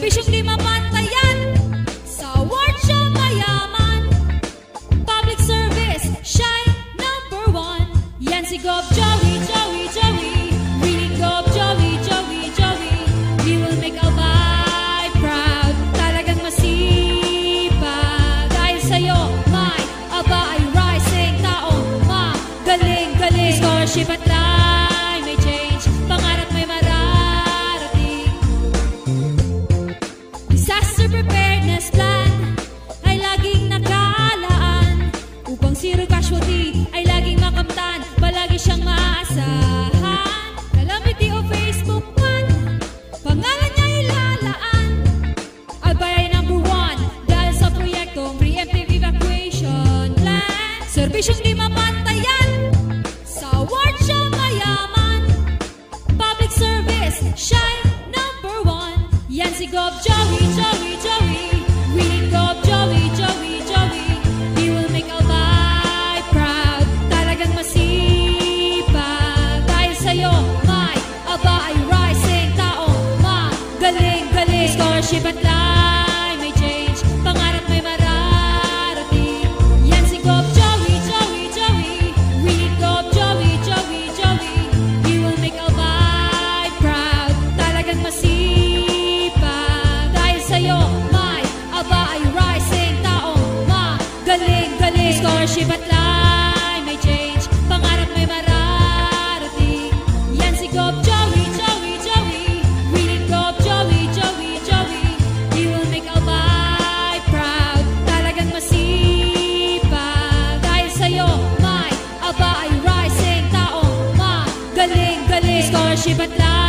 Serbisyong di mapantayan, sa award siya mayaman. Public service, shy #1. Yan si Gov Joey, Joey, Joey. Really Gov Joey, Joey, Joey. He will make Albay proud. Talagang masipag. Dahil sa'yo, may Albay rising taong magaling, galing. Scholarship at life may change, pangarap may mararating. Disaster preparedness plan ay laging nakalaan, upang zero casualty ay laging makamtan, palagi siyang maaasahan. Calamity o Facebook man, pangalan niya ilalaan. Albay ay #1 dahil sa proyektong preemptive evacuation plan. Serbisyong di mapantayan, sa award siya mayaman. Public service, shy #1. Yan si Gov Joey, Joey, Joey. Really Gov Joey, Joey, Joey. He will make Albay proud. Talagang masipag. Dahil sa'yo, may Albay rising taong magaling, galing. Scholarship at life may change, pangarap may mararating. Yan si Gov Joey, Joey, Joey. Really Gov Joey, Joey, Joey. He will make Albay proud. Talagang masipag. Dahil sa'yo, may Albay rising taong magaling, galing. Scholarship at life may change, pangarap may mararating. Yan si Gov Joey, Joey, Joey. Really Gov Joey, Joey, Joey. He will make Albay proud. Talagang masipag. Dahil sa'yo, may Albay rising taong magaling, galing. Scholarship at life